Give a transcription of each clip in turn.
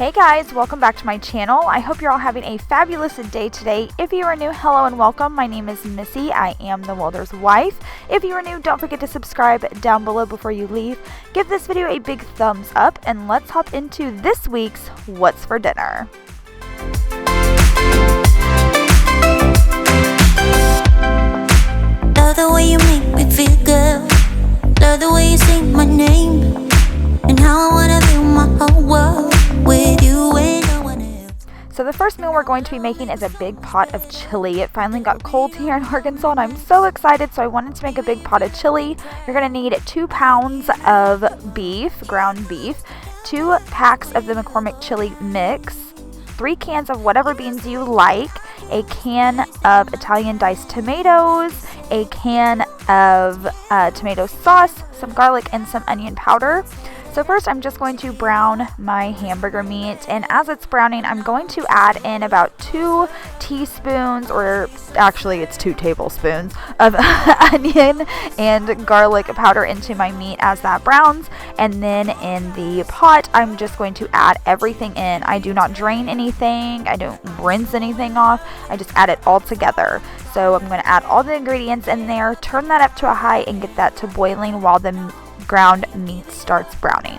Hey guys, welcome back to my channel. I hope you're all having a fabulous day today. If you are new, hello and welcome. My name is Missy. I am the Welders' wife. If you are new, don't forget to subscribe down below before you leave. Give this video a big thumbs up and let's hop into this week's What's for Dinner. Love the way you make me feel good. Love the way you sing my name. And how I wanna build my whole world with you and no one else. So the first meal we're going to be making is a big pot of chili. It finally got cold here in Arkansas and I'm so excited, so I wanted to make a big pot of chili. You're going to need 2 pounds of beef, ground beef, 2 packs of the McCormick chili mix, 3 cans of whatever beans you like, a can of Italian diced tomatoes, a can of tomato sauce, some garlic, and some onion powder. So first I'm just going to brown my hamburger meat, and as it's browning I'm going to add in about 2 teaspoons, or actually it's 2 tablespoons of onion and garlic powder into my meat as that browns. And then in the pot I'm just going to add everything in. I do not drain anything, I don't rinse anything off, I just add it all together. So I'm going to add all the ingredients in there, turn that up to a high and get that to boiling while the ground meat starts browning.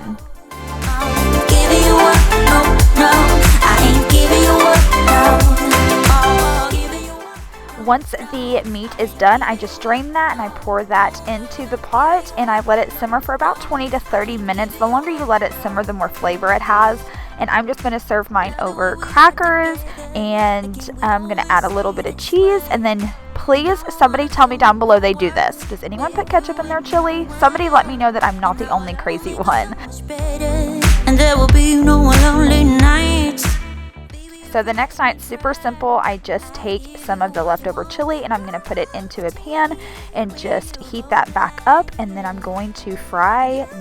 Once the meat is done, I just drain that and I pour that into the pot and I let it simmer for about 20 to 30 minutes. The longer you let it simmer, the more flavor it has. And I'm just going to serve mine over crackers, and I'm going to add a little bit of cheese. And then please, somebody tell me down below they do this. Does anyone put ketchup in their chili? Somebody let me know that I'm not the only crazy one. And there will be no lonely nights. So the next night, super simple. I just take some of the leftover chili and I'm going to put it into a pan and just heat that back up. And then I'm going to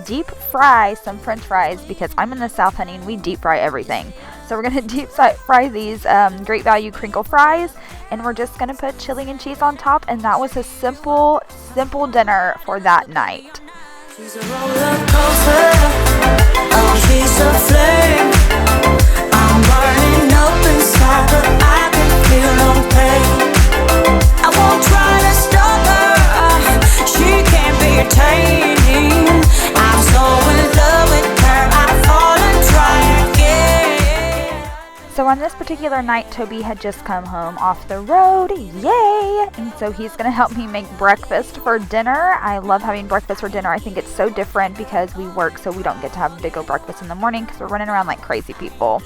deep fry some French fries, because I'm in the South, honey, and we deep fry everything. So we're going to deep fry these Great Value Crinkle fries, and we're just going to put chili and cheese on top. And that was a simple dinner for that night. She's a roller coaster. Oh, she's a flame. I'm burning up inside, but I can feel no pain. I won't try to stop her. She can't be attaining. I'm so in love with her. I fall and try again. So on this particular night, Toby had just come home off the road, yay! And so he's going to help me make breakfast for dinner. I love having breakfast for dinner. I think it's so different because we work, so we don't get to have a big old breakfast in the morning because we're running around like crazy people.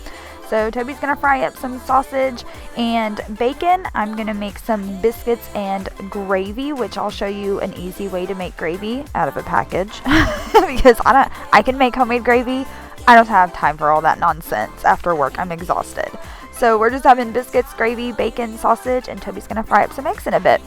So Toby's going to fry up some sausage and bacon. I'm going to make some biscuits and gravy, which I'll show you an easy way to make gravy out of a package because I can make homemade gravy. I don't have time for all that nonsense after work. I'm exhausted. So we're just having biscuits, gravy, bacon, sausage, and Toby's going to fry up some eggs in a bit.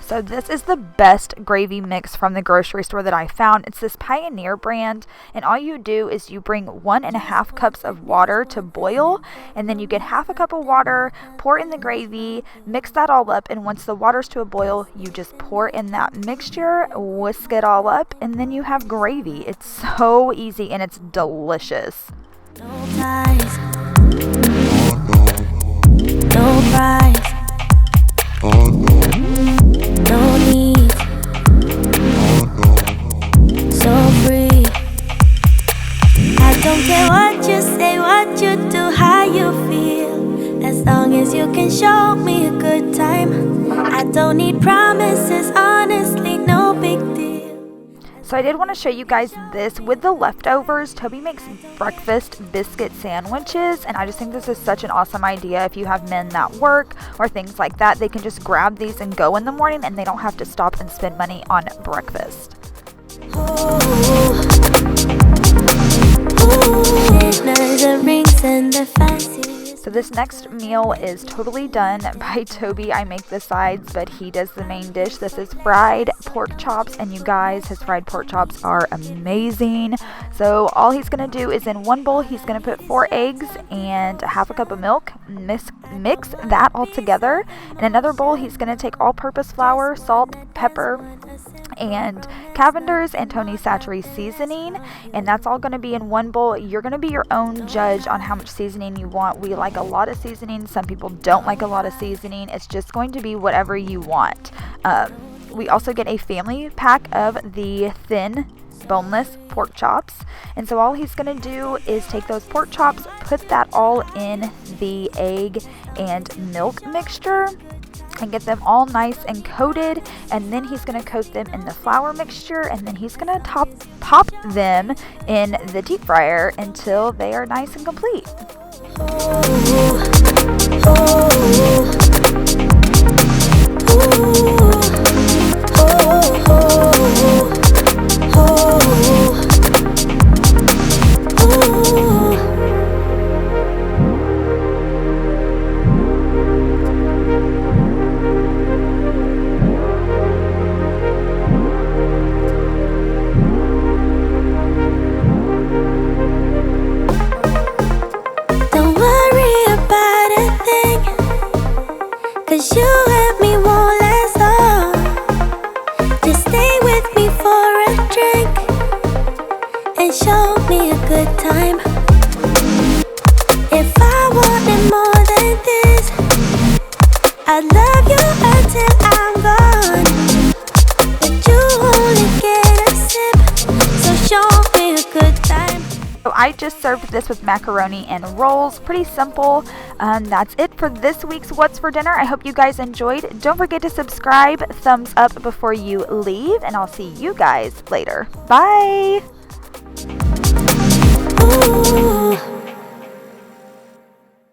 So this is the best gravy mix from the grocery store that I found. It's this Pioneer brand, and all you do is you bring 1.5 cups of water to boil, and then you get half a cup of water, pour in the gravy, mix that all up, and once the water's to a boil, you just pour in that mixture, whisk it all up, and then you have gravy. It's so easy and it's delicious. No ties, no price, no need, so free. I don't care what you say, what you do, how you feel, as long as you can show me a good time. I don't need promises, honestly, no big deal. So I did want to show you guys this with the leftovers. Toby makes breakfast biscuit sandwiches, and I just think this is such an awesome idea. If you have men that work or things like that, they can just grab these and go in the morning, and they don't have to stop and spend money on breakfast. So this next meal is totally done by Toby. I make the sides, but he does the main dish. This is fried pork chops, and you guys, his fried pork chops are amazing. So all he's going to do is in one bowl, he's going to put 4 eggs and half a cup of milk. Mix that all together. In another bowl, he's going to take all-purpose flour, salt, pepper, and Cavenders and Chachere seasoning, and that's all going to be in one bowl. You're going to be your own judge on how much seasoning you want. We like a lot of seasoning. Some people don't like a lot of seasoning. It's just going to be whatever you want. We also get a family pack of the thin boneless pork chops, and so all he's going to do is take those pork chops, put that all in the egg and milk mixture and get them all nice and coated, and then he's going to coat them in the flour mixture, and then he's going to pop them in the deep fryer until they are nice and complete. You and me won't last long. Just stay with me for a drink and show me a good time. If I wanted more than this, I'd love you until I'm gone. But you only get a sip, so show me a good time. So I just served this with macaroni and rolls. Pretty simple. That's it for this week's What's for Dinner. I hope you guys enjoyed. Don't forget to subscribe, thumbs up before you leave, and I'll see you guys later. Bye! Ooh.